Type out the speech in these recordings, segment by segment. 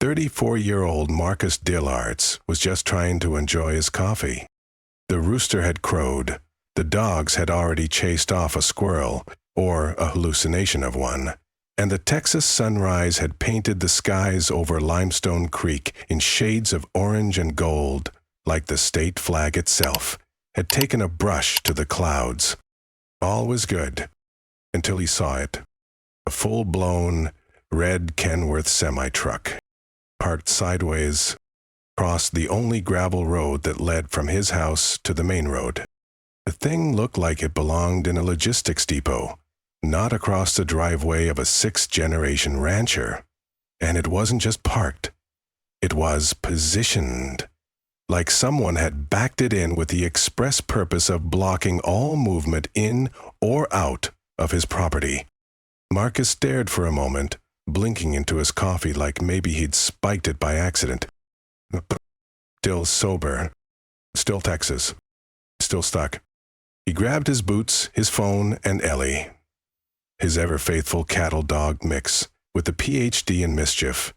34-year-old Marcus Dillards was just trying to enjoy his coffee. The rooster had crowed, the dogs had already chased off a squirrel, or a hallucination of one, and the Texas sunrise had painted the skies over Limestone Creek in shades of orange and gold, like the state flag itself had taken a brush to the clouds. All was good, until he saw it. A full-blown, red Kenworth semi-truck, parked sideways, crossed the only gravel road that led from his house to the main road. The thing looked like it belonged in a logistics depot, not across the driveway of a sixth-generation rancher. And it wasn't just parked. It was positioned, like someone had backed it in with the express purpose of blocking all movement in or out of his property. Marcus stared for a moment, blinking into his coffee like maybe he'd spiked it by accident. Still sober. Still Texas. Still stuck. He grabbed his boots, his phone, and Ellie, his ever-faithful cattle-dog mix, with a PhD in mischief,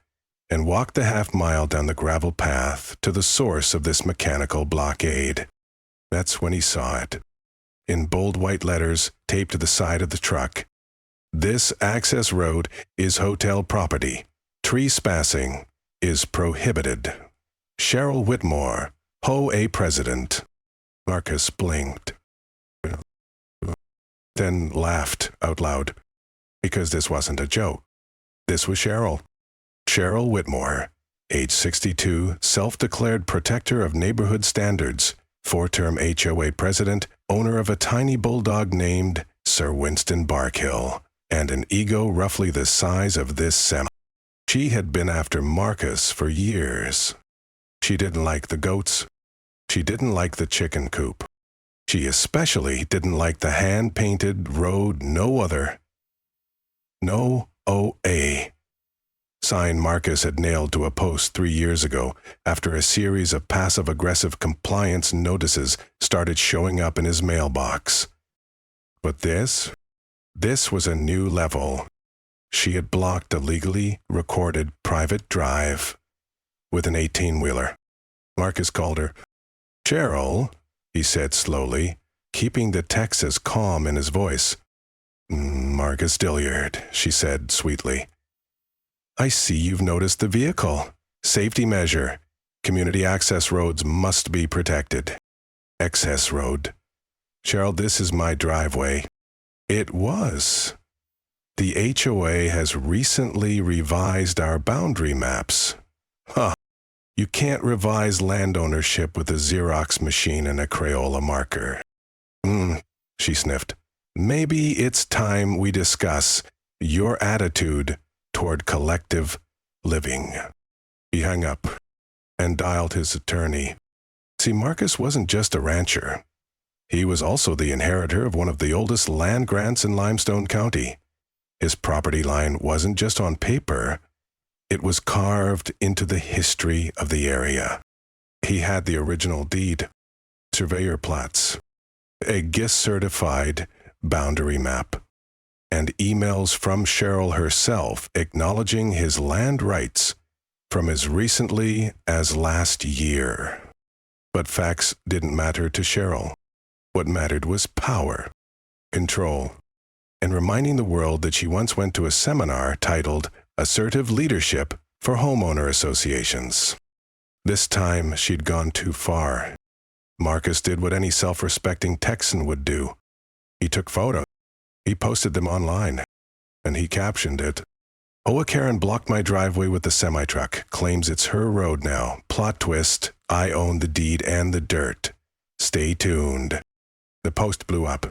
and walked the half-mile down the gravel path to the source of this mechanical blockade. That's when he saw it. In bold white letters taped to the side of the truck. This access road is hotel property. Trespassing is prohibited. Cheryl Whitmore, HOA president. Marcus blinked, then laughed out loud, because this wasn't a joke. This was Cheryl. Cheryl Whitmore, age 62, self-declared protector of neighborhood standards, four-term HOA president, owner of a tiny bulldog named Sir Winston Barkhill, and an ego roughly the size of this semi. She had been after Marcus for years. She didn't like the goats. She didn't like the chicken coop. She especially didn't like the hand-painted road no other. No OA. Sign Marcus had nailed to a post 3 years ago after a series of passive-aggressive compliance notices started showing up in his mailbox. But this was a new level. She had blocked a legally recorded private drive with an 18-wheeler. Marcus called her. "Cheryl," he said slowly, keeping the Texas calm in his voice. "Marcus Dilliard," she said sweetly. "I see you've noticed the vehicle. Safety measure. Community access roads must be protected." "Access road. Cheryl, this is my driveway." It was. The HOA has recently revised our boundary maps. Huh. You can't revise land ownership with a Xerox machine and a Crayola marker. She sniffed. "Maybe it's time we discuss your attitude toward collective living." He hung up and dialed his attorney. See, Marcus wasn't just a rancher. He was also the inheritor of one of the oldest land grants in Limestone County. His property line wasn't just on paper. It was carved into the history of the area. He had the original deed, surveyor plats, a GIS-certified boundary map, and emails from Cheryl herself acknowledging his land rights from as recently as last year. But facts didn't matter to Cheryl. What mattered was power, control, and reminding the world that she once went to a seminar titled Assertive Leadership for Homeowner Associations. This time, she'd gone too far. Marcus did what any self-respecting Texan would do. He took photos. He posted them online, and he captioned it, "HOA Karen blocked my driveway with the semi-truck. Claims it's her road now. Plot twist, I own the deed and the dirt. Stay tuned." The post blew up.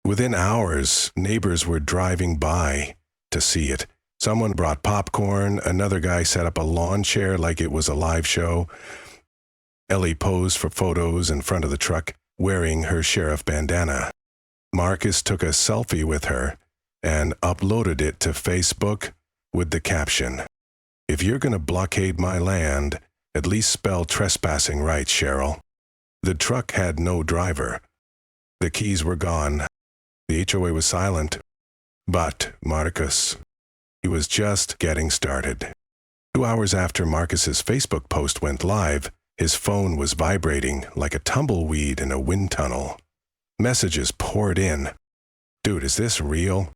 Within hours, neighbors were driving by to see it. Someone brought popcorn, another guy set up a lawn chair like it was a live show. Ellie posed for photos in front of the truck, wearing her sheriff bandana. Marcus took a selfie with her and uploaded it to Facebook with the caption, "If you're going to blockade my land, at least spell trespassing right, Cheryl." The truck had no driver. The keys were gone. The HOA was silent. But Marcus, he was just getting started. 2 hours after Marcus's Facebook post went live, his phone was vibrating like a tumbleweed in a wind tunnel. Messages poured in. Dude, is this real?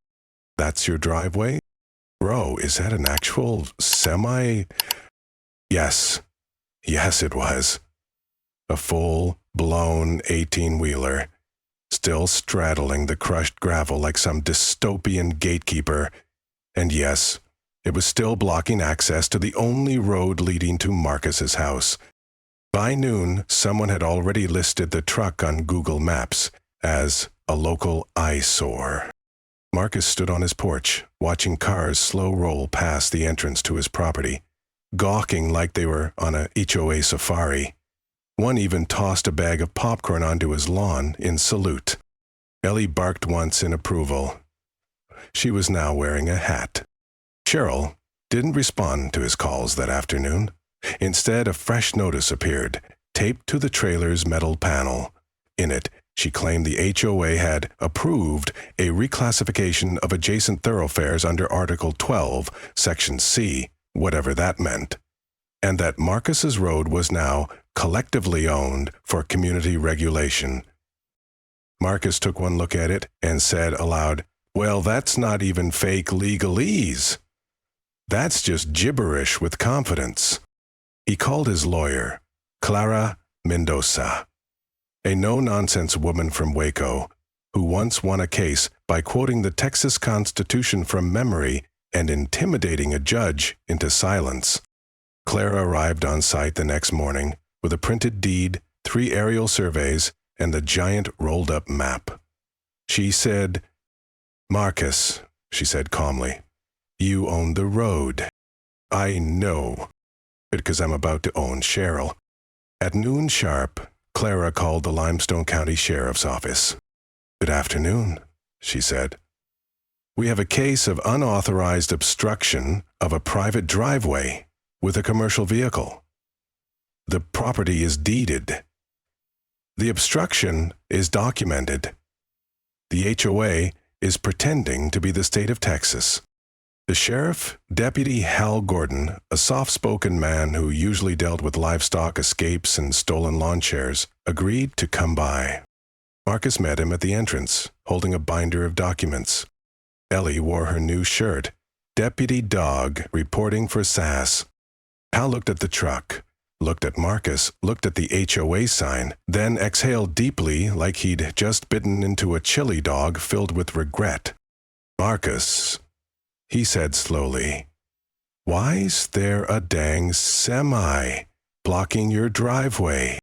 That's your driveway? Bro, is that an actual semi? Yes. Yes, it was. A full-blown 18-wheeler, still straddling the crushed gravel like some dystopian gatekeeper. And yes, it was still blocking access to the only road leading to Marcus's house. By noon, someone had already listed the truck on Google Maps as a local eyesore. Marcus stood on his porch, watching cars slow roll past the entrance to his property, gawking like they were on a HOA safari. One even tossed a bag of popcorn onto his lawn in salute. Ellie barked once in approval. She was now wearing a hat. Cheryl didn't respond to his calls that afternoon. Instead, a fresh notice appeared, taped to the trailer's metal panel. In it, she claimed the HOA had approved a reclassification of adjacent thoroughfares under Article 12, Section C, whatever that meant, and that Marcus's road was now collectively owned for community regulation. Marcus took one look at it and said aloud, "Well, that's not even fake legalese. That's just gibberish with confidence." He called his lawyer, Clara Mendoza, a no-nonsense woman from Waco, who once won a case by quoting the Texas Constitution from memory and intimidating a judge into silence. Clara arrived on site the next morning with a printed deed, 3 aerial surveys, and the giant rolled-up map. She said, "Marcus," she said calmly, "you own the road." "I know, because I'm about to own Cheryl." At noon sharp, Clara called the Limestone County Sheriff's Office. "Good afternoon," she said. "We have a case of unauthorized obstruction of a private driveway with a commercial vehicle. The property is deeded. The obstruction is documented. The HOA is pretending to be the state of Texas." The sheriff, Deputy Hal Gordon, a soft-spoken man who usually dealt with livestock escapes and stolen lawn chairs, agreed to come by. Marcus met him at the entrance, holding a binder of documents. Ellie wore her new shirt, Deputy Dog reporting for SAS. Hal looked at the truck, looked at Marcus, looked at the HOA sign, then exhaled deeply like he'd just bitten into a chili dog filled with regret. "Marcus," he said slowly, "why's there a dang semi blocking your driveway?"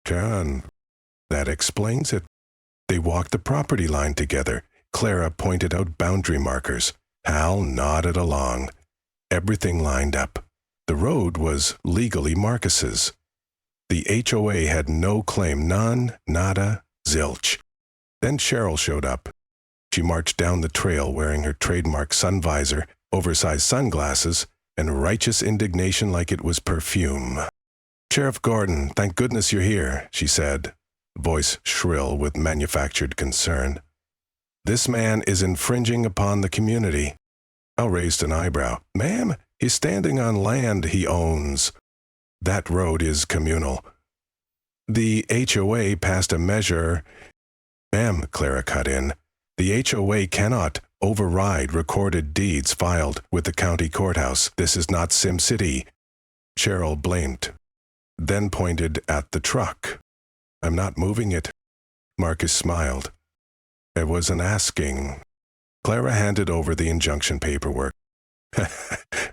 "John, that explains it." They walked the property line together. Clara pointed out boundary markers. Hal nodded along. Everything lined up. The road was legally Marcus's. The HOA had no claim, none, nada, zilch. Then Cheryl showed up. She marched down the trail wearing her trademark sun visor, oversized sunglasses, and righteous indignation like it was perfume. "Sheriff Gordon, thank goodness you're here," she said, voice shrill with manufactured concern. "This man is infringing upon the community." Hal raised an eyebrow. "Ma'am, he's standing on land he owns. That road is communal. The HOA passed a measure—" "Ma'am," Clara cut in, "the HOA cannot override recorded deeds filed with the county courthouse. This is not Sim City." Cheryl blinked, then pointed at the truck. "I'm not moving it." Marcus smiled. "I wasn't asking." Clara handed over the injunction paperwork.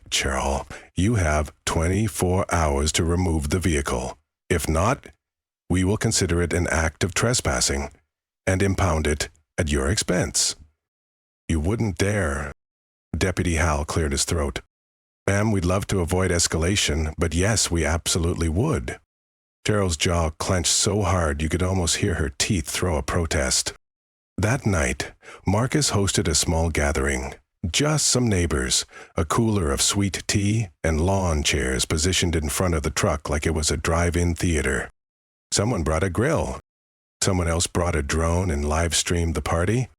"Cheryl, you have 24 hours to remove the vehicle. If not, we will consider it an act of trespassing and impound it at your expense." "You wouldn't dare." Deputy Hal cleared his throat. "Ma'am, we'd love to avoid escalation, but yes, we absolutely would." Cheryl's jaw clenched so hard you could almost hear her teeth throw a protest. That night, Marcus hosted a small gathering. Just some neighbors, a cooler of sweet tea, and lawn chairs positioned in front of the truck like it was a drive-in theater. Someone brought a grill. Someone else brought a drone and live-streamed the party.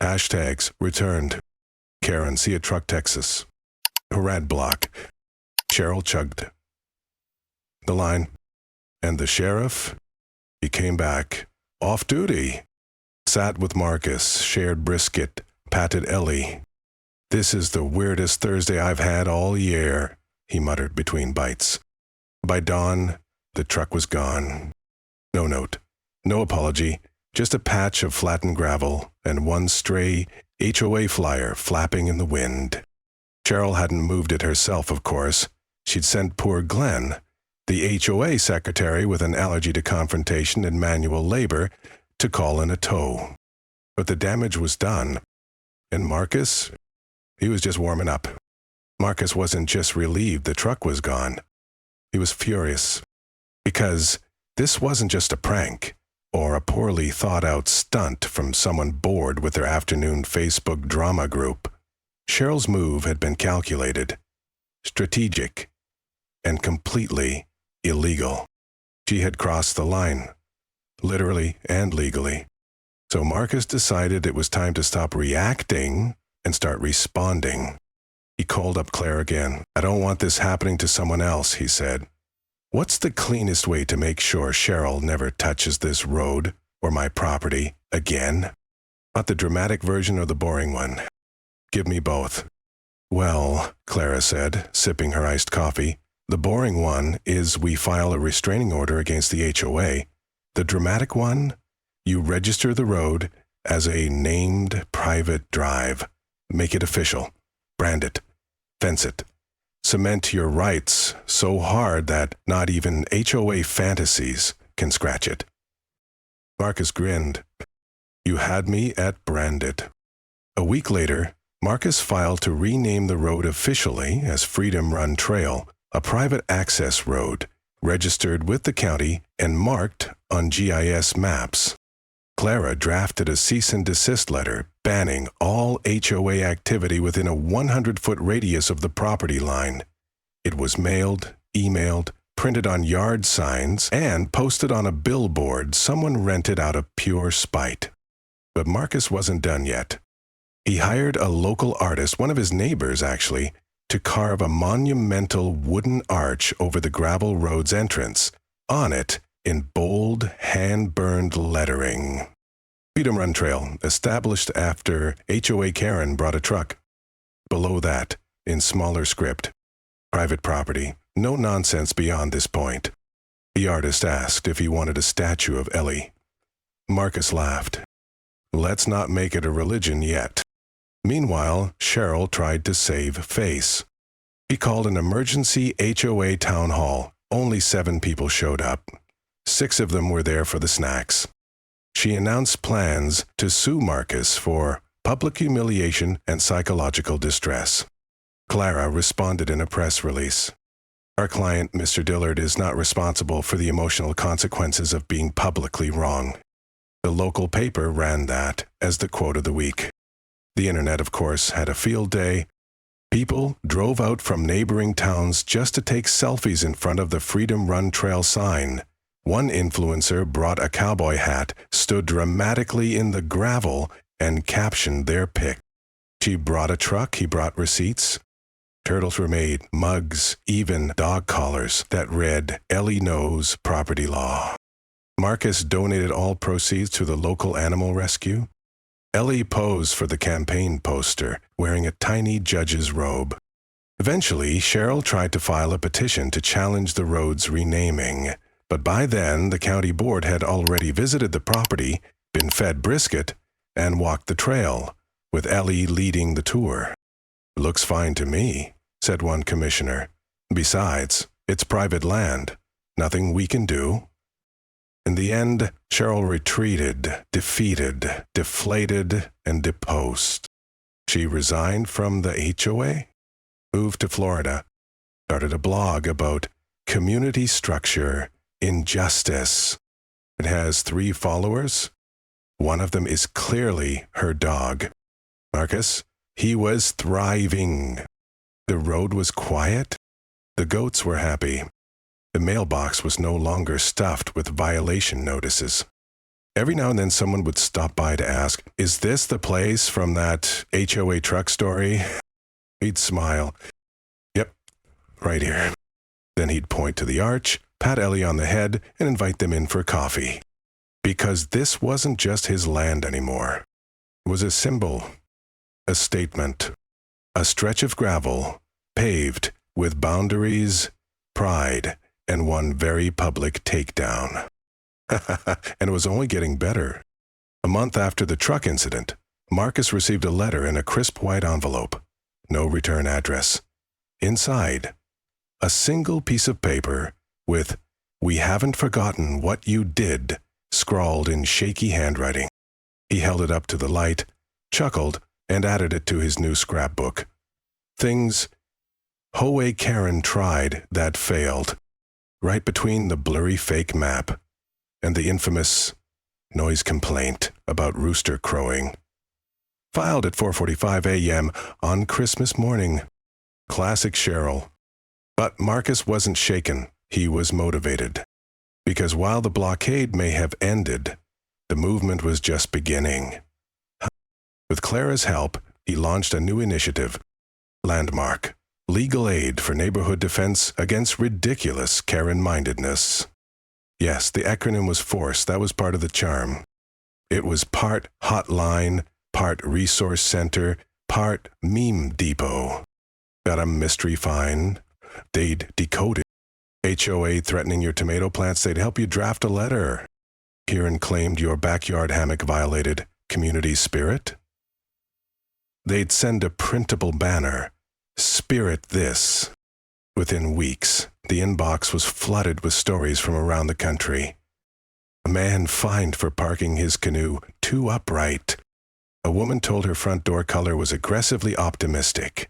Hashtags returned. Karen, see a truck, Texas. Harad block. Cheryl chugged the line. And the sheriff? He came back. Off duty. Sat with Marcus, shared brisket, patted Ellie. This is the weirdest Thursday I've had all year, he muttered between bites. By dawn, the truck was gone. No note, no apology, just a patch of flattened gravel and one stray HOA flyer flapping in the wind. Cheryl hadn't moved it herself, of course. She'd sent poor Glenn, the HOA secretary with an allergy to confrontation and manual labor, to call in a tow. But the damage was done. And Marcus? He was just warming up. Marcus wasn't just relieved the truck was gone. He was furious. Because this wasn't just a prank or a poorly thought-out stunt from someone bored with their afternoon Facebook drama group. Cheryl's move had been calculated, strategic, and completely illegal. She had crossed the line, literally and legally. So Marcus decided it was time to stop reacting and start responding. He called up Claire again. I don't want this happening to someone else, he said. What's the cleanest way to make sure Cheryl never touches this road or my property again? Not the dramatic version or the boring one. Give me both. Well, Clara said, sipping her iced coffee, the boring one is we file a restraining order against the HOA. The dramatic one, you register the road as a named private drive. Make it official. Brand it. Fence it. Cement your rights so hard that not even HOA fantasies can scratch it. Marcus grinned. You had me at brand it. A week later, Marcus filed to rename the road officially as Freedom Run Trail, a private access road, registered with the county and marked on GIS maps. Clara drafted a cease and desist letter banning all HOA activity within a 100-foot radius of the property line. It was mailed, emailed, printed on yard signs, and posted on a billboard someone rented out of pure spite. But Marcus wasn't done yet. He hired a local artist, one of his neighbors actually, to carve a monumental wooden arch over the gravel road's entrance. On it, in bold, hand-burned lettering. Freedom Run Trail, established after HOA Karen brought a truck. Below that, in smaller script, private property, no nonsense beyond this point. The artist asked if he wanted a statue of Ellie. Marcus laughed. Let's not make it a religion yet. Meanwhile, Cheryl tried to save face. He called an emergency HOA town hall. Only 7 people showed up. 6 of them were there for the snacks. She announced plans to sue Marcus for public humiliation and psychological distress. Clara responded in a press release. Our client, Mr. Dillard, is not responsible for the emotional consequences of being publicly wrong. The local paper ran that as the quote of the week. The internet, of course, had a field day. People drove out from neighboring towns just to take selfies in front of the Freedom Run Trail sign. One influencer brought a cowboy hat, stood dramatically in the gravel, and captioned their pic. She brought a truck, he brought receipts. Turtles were made, mugs, even dog collars that read, Ellie knows property law. Marcus donated all proceeds to the local animal rescue. Ellie posed for the campaign poster, wearing a tiny judge's robe. Eventually, Cheryl tried to file a petition to challenge the road's renaming. But by then, the county board had already visited the property, been fed brisket, and walked the trail, with Ellie leading the tour. Looks fine to me, said one commissioner. Besides, it's private land. Nothing we can do. In the end, Cheryl retreated, defeated, deflated, and deposed. She resigned from the HOA, moved to Florida, started a blog about community structure, injustice. It has 3 followers. One of them is clearly her dog. Marcus, he was thriving. The road was quiet. The goats were happy. The mailbox was no longer stuffed with violation notices. Every now and then someone would stop by to ask, is this the place from that HOA truck story? He'd smile. Yep, right here." Then he'd point to the arch, pat Ellie on the head, and invite them in for coffee. Because this wasn't just his land anymore. It was a symbol, a statement, a stretch of gravel, paved with boundaries, pride, and one very public takedown. And it was only getting better. A month after the truck incident, Marcus received a letter in a crisp white envelope. No return address. Inside, a single piece of paper with "We haven't forgotten what you did" scrawled in shaky handwriting. He held it up to the light, chuckled, and added it to his new scrapbook. Things HOA Karen tried that failed, right between the blurry fake map and the infamous noise complaint about rooster crowing. Filed at 4:45 a.m. on Christmas morning. Classic Cheryl. But Marcus wasn't shaken. He was motivated. Because while the blockade may have ended, the movement was just beginning. With Clara's help, he launched a new initiative, Landmark, legal aid for neighborhood defense against ridiculous Karen-mindedness. Yes, the acronym was FORCE. That was part of the charm. It was part hotline, part resource center, part meme depot. Got a mystery fine. They'd decode it. HOA threatening your tomato plants, they'd help you draft a letter. Kieran claimed your backyard hammock violated community spirit. They'd send a printable banner, "Spirit this." Within weeks, the inbox was flooded with stories from around the country. A man fined for parking his canoe too upright. A woman told her front door color was aggressively optimistic.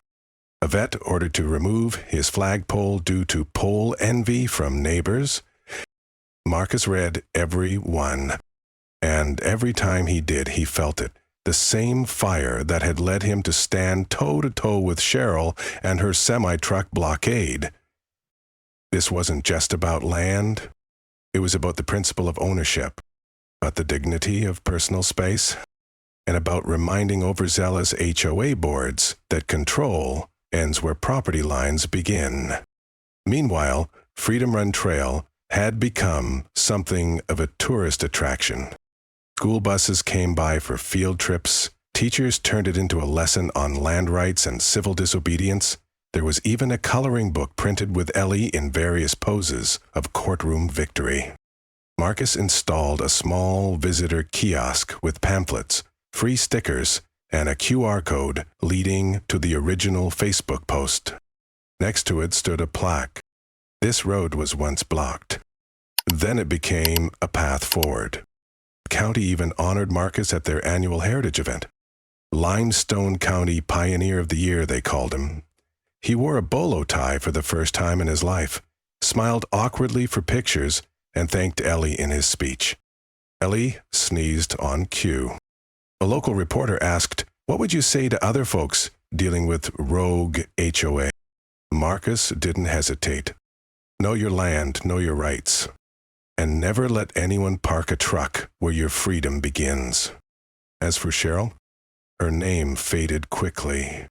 A vet ordered to remove his flagpole due to pole envy from neighbors. Marcus read every one, and every time he did, he felt it. The same fire that had led him to stand toe-to-toe with Cheryl and her semi-truck blockade. This wasn't just about land. It was about the principle of ownership, about the dignity of personal space, and about reminding overzealous HOA boards that control ends where property lines begin. Meanwhile, Freedom Run Trail had become something of a tourist attraction. School buses came by for field trips. Teachers turned it into a lesson on land rights and civil disobedience. There was even a coloring book printed with Ellie in various poses of courtroom victory. Marcus installed a small visitor kiosk with pamphlets, free stickers, and a QR code leading to the original Facebook post. Next to it stood a plaque. This road was once blocked. Then it became a path forward. The county even honored Marcus at their annual heritage event. Limestone County Pioneer of the Year, they called him. He wore a bolo tie for the first time in his life, smiled awkwardly for pictures, and thanked Ellie in his speech. Ellie sneezed on cue. A local reporter asked, "What would you say to other folks dealing with rogue HOA?" Marcus didn't hesitate. Know your land, know your rights, and never let anyone park a truck where your freedom begins. As for Cheryl, her name faded quickly.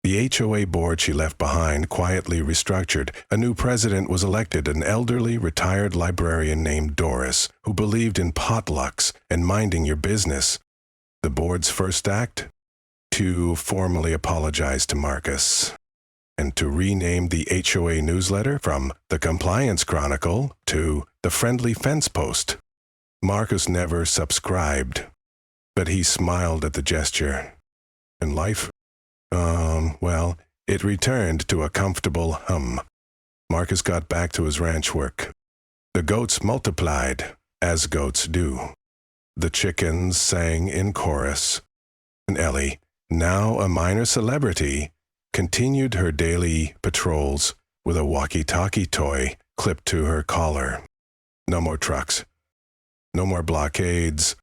The HOA board she left behind quietly restructured. A new president was elected, an elderly, retired librarian named Doris, who believed in potlucks and minding your business. The board's first act? To formally apologize to Marcus, and to rename the HOA newsletter from the Compliance Chronicle to the Friendly Fence Post. Marcus never subscribed, but he smiled at the gesture. And life? Well, it returned to a comfortable hum. Marcus got back to his ranch work. The goats multiplied, as goats do. The chickens sang in chorus. And Ellie, now a minor celebrity, continued her daily patrols with a walkie-talkie toy clipped to her collar. No more trucks. No more blockades.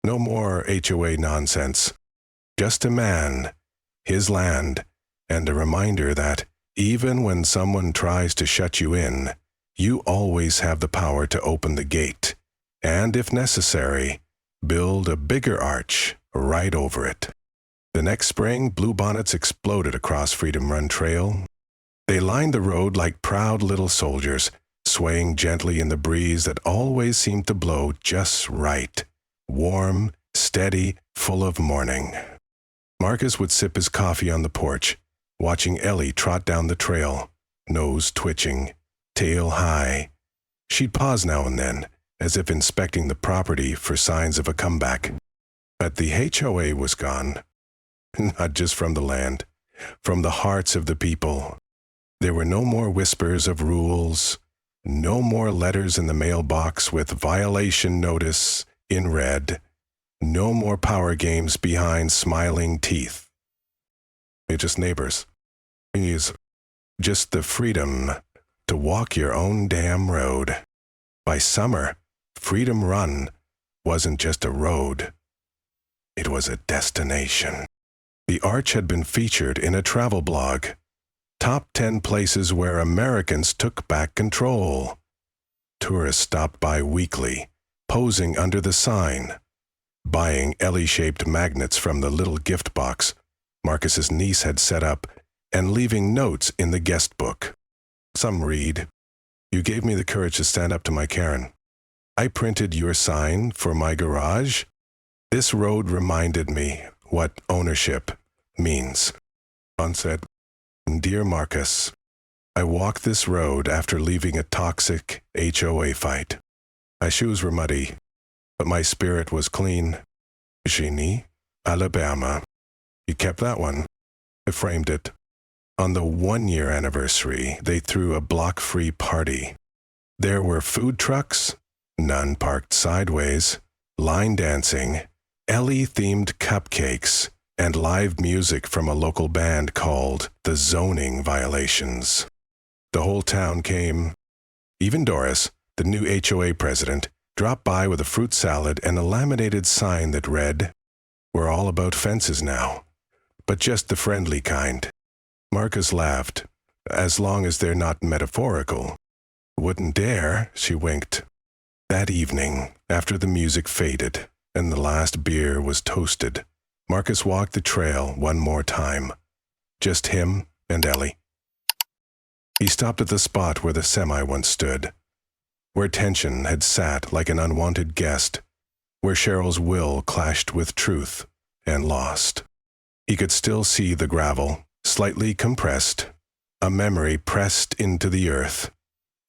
No more HOA nonsense. Just a man, his land, and a reminder that even when someone tries to shut you in, you always have the power to open the gate, and if necessary, build a bigger arch right over it. The next spring, bluebonnets exploded across Freedom Run Trail. They lined the road like proud little soldiers, swaying gently in the breeze that always seemed to blow just right, warm, steady, full of morning. Marcus would sip his coffee on the porch, watching Ellie trot down the trail, nose twitching, tail high. She'd pause now and then, as if inspecting the property for signs of a comeback. But the HOA was gone. Not just from the land, from the hearts of the people. There were no more whispers of rules, no more letters in the mailbox with violation notice in red, no more power games behind smiling teeth. It's just neighbors. It's just the freedom to walk your own damn road. By summer, Freedom Run wasn't just a road. It was a destination. The arch had been featured in a travel blog. Top 10 places where Americans took back control. Tourists stopped by weekly, posing under the sign, buying Ellie-shaped magnets from the little gift box Marcus's niece had set up, and leaving notes in the guest book. Some read, "You gave me the courage to stand up to my Karen. I printed your sign for my garage. This road reminded me what ownership means." One said, "Dear Marcus, I walked this road after leaving a toxic HOA fight. My shoes were muddy, but my spirit was clean. Genie, Alabama." You kept that one. I framed it. On the 1-year anniversary, they threw a block-free party. There were food trucks, none parked sideways, line dancing, Ellie-themed cupcakes, and live music from a local band called the Zoning Violations. The whole town came. Even Doris, the new HOA president, dropped by with a fruit salad and a laminated sign that read, "We're all about fences now, but just the friendly kind." Marcus laughed. "As long as they're not metaphorical." "Wouldn't dare," she winked. That evening, after the music faded and the last beer was toasted, Marcus walked the trail one more time. Just him and Ellie. He stopped at the spot where the semi once stood, where tension had sat like an unwanted guest, where Cheryl's will clashed with truth and lost. He could still see the gravel, slightly compressed, a memory pressed into the earth.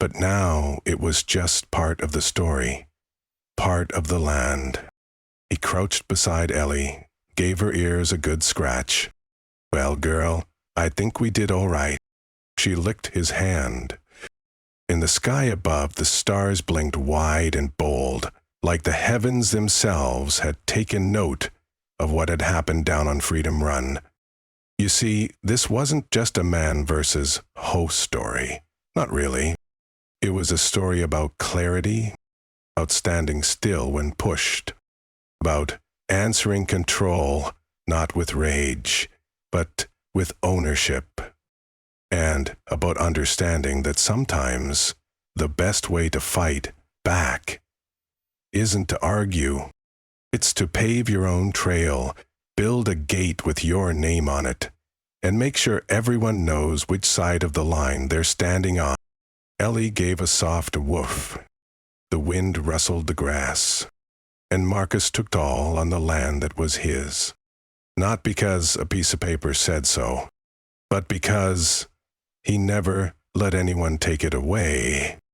But now it was just part of the story, part of the land. He crouched beside Ellie, gave her ears a good scratch. "Well, girl, I think we did all right." She licked his hand. In the sky above, the stars blinked wide and bold, like the heavens themselves had taken note of what had happened down on Freedom Run. You see, this wasn't just a man versus host story. Not really. It was a story about clarity, about standing still when pushed, about answering control, not with rage, but with ownership, and about understanding that sometimes the best way to fight back isn't to argue. It's to pave your own trail, build a gate with your name on it, and make sure everyone knows which side of the line they're standing on. Ellie gave a soft woof. The wind rustled the grass, and Marcus took all on the land that was his. Not because a piece of paper said so, but because he never let anyone take it away.